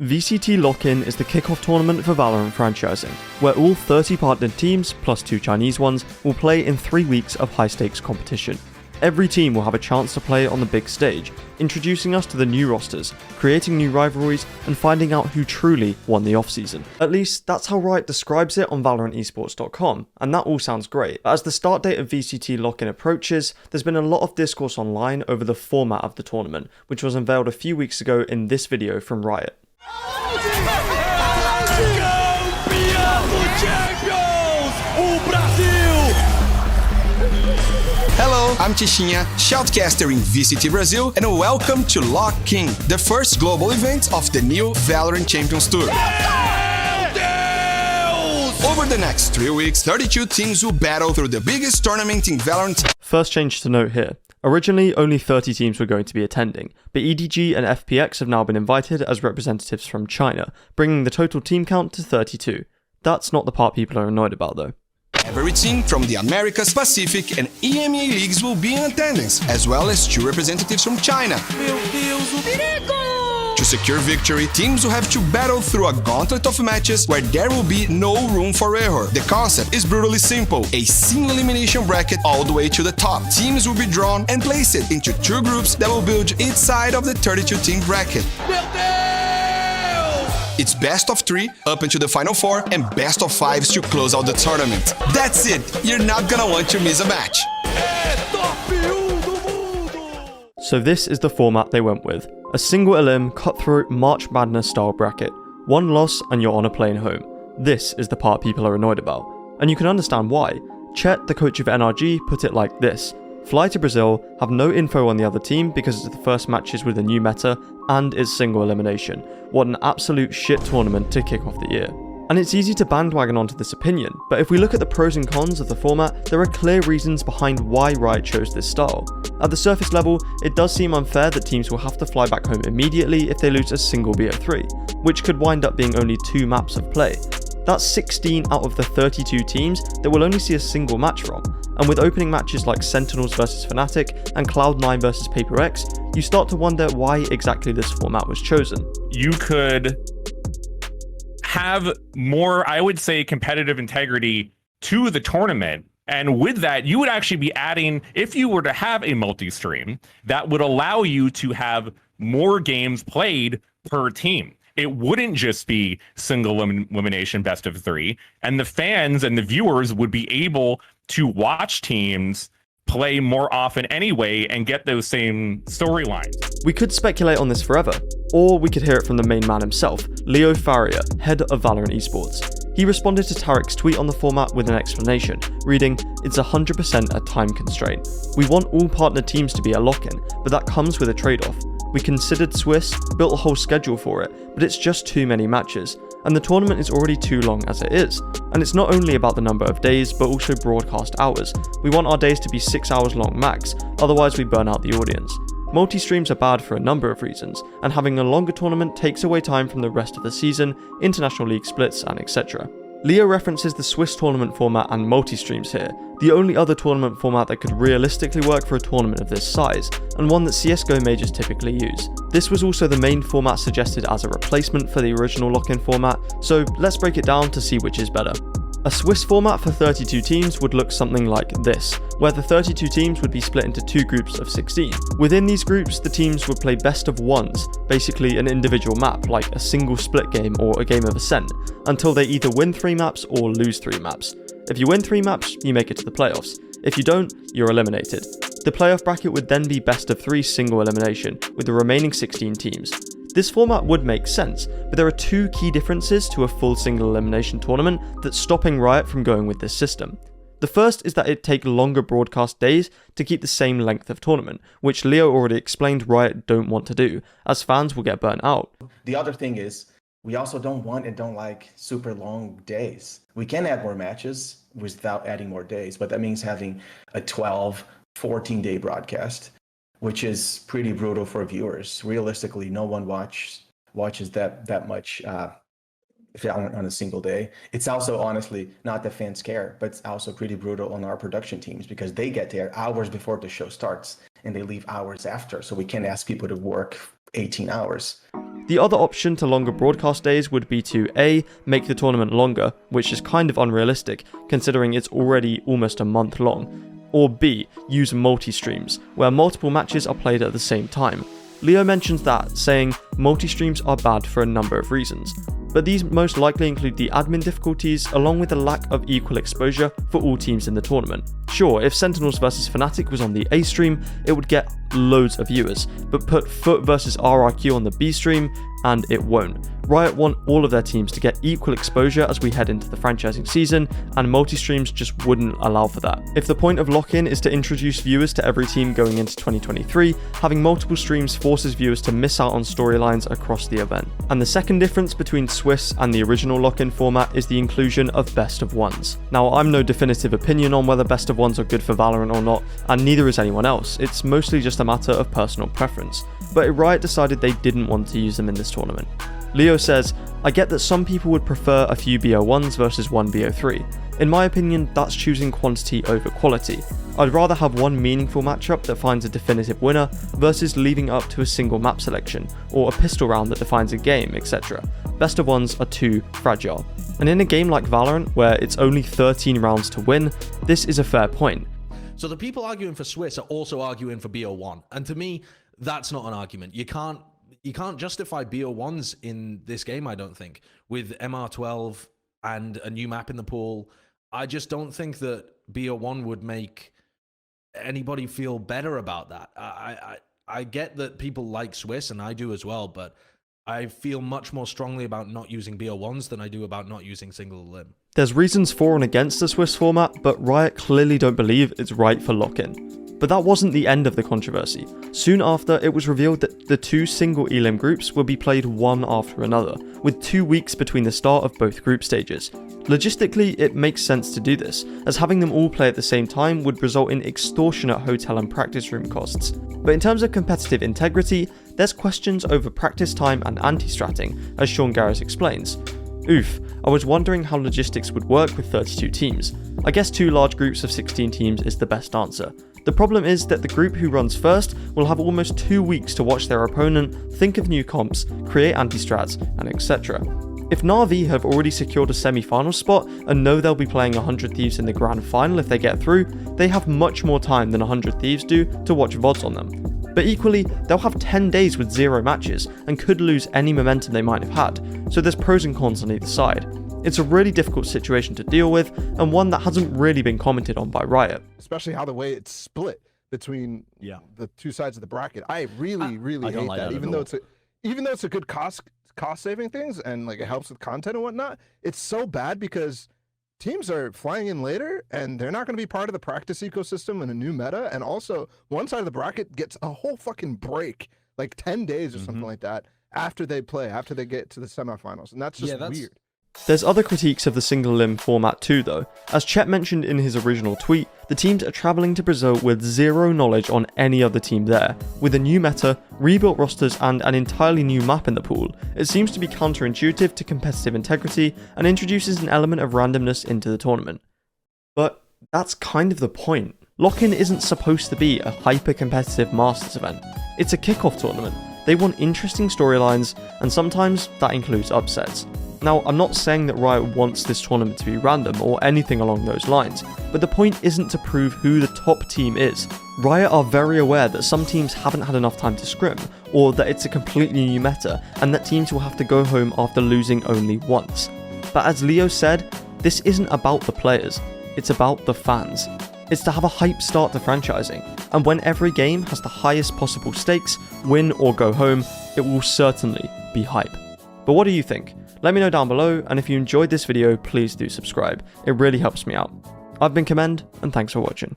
VCT Lock-In is the kickoff tournament for Valorant Franchising, where all 30 partnered teams, plus 2 Chinese ones, will play in 3 weeks of high-stakes competition. Every team will have a chance to play on the big stage, introducing us to the new rosters, creating new rivalries, and finding out who truly won the off-season. At least, that's how Riot describes it on ValorantEsports.com, and that all sounds great. But as the start date of VCT Lock-In approaches, there's been a lot of discourse online over the format of the tournament, which was unveiled a few weeks ago in this video from Riot. Hello, I'm Tichinha, shoutcaster in VCT Brazil, and welcome to Lock-In, the first global event of the new Valorant Champions Tour. Over the next 3 weeks, 32 teams will battle through the biggest tournament in Valorant. First change to note here. Originally, only 30 teams were going to be attending, but EDG and FPX have now been invited as representatives from China, bringing the total team count to 32. That's not the part people are annoyed about though. Every team from the Americas, Pacific, and EMEA leagues will be in attendance, as well as 2 representatives from China. To secure victory, teams will have to battle through a gauntlet of matches where there will be no room for error. The concept is brutally simple, a single-elimination bracket all the way to the top. Teams will be drawn and placed into 2 groups that will build each side of the 32-team bracket. It's best of 3 up into the final 4 and best of 5s to close out the tournament. That's it! You're not gonna want to miss a match. So this is the format they went with. A single-elim, cutthroat March Madness style bracket. 1 loss and you're on a plane home. This is the part people are annoyed about. And you can understand why. Chet, the coach of NRG, put it like this. Fly to Brazil, have no info on the other team because it's the first matches with a new meta, and it's single elimination. What an absolute shit tournament to kick off the year. And it's easy to bandwagon onto this opinion, but if we look at the pros and cons of the format, there are clear reasons behind why Riot chose this style. At the surface level, it does seem unfair that teams will have to fly back home immediately if they lose a single BO3, which could wind up being only 2 maps of play. That's 16 out of the 32 teams that will only see a single match from, and with opening matches like Sentinels vs FNATIC and Cloud9 vs Paper X, you start to wonder why exactly this format was chosen. You could have more, I would say, competitive integrity to the tournament. And with that, you would actually be adding, if you were to have a multi-stream, that would allow you to have more games played per team. It wouldn't just be single elimination best of 3, and the fans and the viewers would be able to watch teams play more often anyway and get those same storylines. We could speculate on this forever, or we could hear it from the main man himself, FURIA, head of Valorant Esports. He responded to Tarek's tweet on the format with an explanation, reading, "It's 100% a time constraint. We want all partner teams to be a lock-in, but that comes with a trade-off. We considered Swiss, built a whole schedule for it, but it's just too many matches, and the tournament is already too long as it is. And it's not only about the number of days, but also broadcast hours. We want our days to be 6 hours long max, otherwise we burn out the audience. Multi-streams are bad for a number of reasons, and having a longer tournament takes away time from the rest of the season, international league splits, and etc." Leo references the Swiss tournament format and multi-streams here, the only other tournament format that could realistically work for a tournament of this size, and one that CSGO majors typically use. This was also the main format suggested as a replacement for the original lock-in format, so let's break it down to see which is better. A Swiss format for 32 teams would look something like this, where the 32 teams would be split into 2 groups of 16. Within these groups, the teams would play best of ones, basically an individual map, like a single split game or a game of Ascent, until they either win 3 maps or lose 3 maps. If you win 3 maps, you make it to the playoffs. If you don't, you're eliminated. The playoff bracket would then be best of 3 single elimination, with the remaining 16 teams. This format would make sense, but there are 2 key differences to a full single elimination tournament that's stopping Riot from going with this system. The first is that it takes longer broadcast days to keep the same length of tournament, which Leo already explained Riot don't want to do, as fans will get burnt out. The other thing is, we also don't want and don't like super long days. We can add more matches without adding more days, but that means having a 12, 14-day broadcast, which is pretty brutal for viewers. Realistically, no one watches that much on a single day. It's also honestly not that fans care, but it's also pretty brutal on our production teams because they get there hours before the show starts and they leave hours after. So we can't ask people to work 18 hours. The other option to longer broadcast days would be to A, make the tournament longer, which is kind of unrealistic considering it's already almost a month long, or B, use multi-streams, where multiple matches are played at the same time. Leo mentions that, saying multi-streams are bad for a number of reasons, but these most likely include the admin difficulties along with the lack of equal exposure for all teams in the tournament. Sure, if Sentinels vs FNATIC was on the A stream, it would get loads of viewers, but put FUT vs RRQ on the B stream and it won't. Riot want all of their teams to get equal exposure as we head into the franchising season, and multi-streams just wouldn't allow for that. If the point of lock-in is to introduce viewers to every team going into 2023, having multiple streams forces viewers to miss out on storylines across the event. And the second difference between Swiss and the original lock-in format is the inclusion of best of ones. Now, I'm no definitive opinion on whether best of ones are good for Valorant or not, and neither is anyone else. It's mostly just a matter of personal preference. But Riot decided they didn't want to use them in this tournament. Leo says, I get that some people would prefer a few BO1s versus one BO3. In my opinion, that's choosing quantity over quality. I'd rather have one meaningful matchup that finds a definitive winner versus leaving up to a single map selection, or a pistol round that defines a game, etc. Best of ones are too fragile. And in a game like Valorant, where it's only 13 rounds to win, this is a fair point. So the people arguing for Swiss are also arguing for BO1. And to me, that's not an argument. You can't justify BO1s in this game, I don't think, with MR12 and a new map in the pool. I just don't think that BO1 would make anybody feel better about that. I get that people like Swiss, and I do as well, but I feel much more strongly about not using BO1s than I do about not using single-elim. There's reasons for and against the Swiss format, but Riot clearly don't believe it's right for lock-in. But that wasn't the end of the controversy. Soon after, it was revealed that the two single-elim groups would be played one after another, with 2 weeks between the start of both group stages. Logistically, it makes sense to do this, as having them all play at the same time would result in extortionate hotel and practice room costs. But in terms of competitive integrity, there's questions over practice time and anti-stratting, as Sean Garris explains. Oof, I was wondering how logistics would work with 32 teams. I guess 2 large groups of 16 teams is the best answer. The problem is that the group who runs first will have almost 2 weeks to watch their opponent, think of new comps, create anti-strats, and etc. If NaVi have already secured a semi-final spot and know they'll be playing 100 Thieves in the grand final if they get through, they have much more time than 100 Thieves do to watch VODs on them. But equally, they'll have 10 days with 0 matches and could lose any momentum they might have had, so there's pros and cons on either side. It's a really difficult situation to deal with, and one that hasn't really been commented on by Riot. Especially how the way it's split between the two sides of the bracket. I really hate like that. Even though it's a good cost saving things and like it helps with content and whatnot, it's so bad because teams are flying in later and they're not going to be part of the practice ecosystem in a new meta. And also, one side of the bracket gets a whole fucking break, like 10 days or something like that, after they get to the semifinals. And that's just weird. There's other critiques of the single-elim format too though. As Chet mentioned in his original tweet, the teams are travelling to Brazil with 0 knowledge on any other team there. With a new meta, rebuilt rosters and an entirely new map in the pool, it seems to be counterintuitive to competitive integrity and introduces an element of randomness into the tournament. But that's kind of the point. Lock-in isn't supposed to be a hyper-competitive Masters event. It's a kickoff tournament. They want interesting storylines, and sometimes that includes upsets. Now, I'm not saying that Riot wants this tournament to be random or anything along those lines, but the point isn't to prove who the top team is. Riot are very aware that some teams haven't had enough time to scrim, or that it's a completely new meta, and that teams will have to go home after losing only once. But as Leo said, this isn't about the players, it's about the fans. It's to have a hype start to franchising, and when every game has the highest possible stakes, win or go home, it will certainly be hype. But what do you think? Let me know down below, and if you enjoyed this video, please do subscribe. It really helps me out. I've been Commend, and thanks for watching.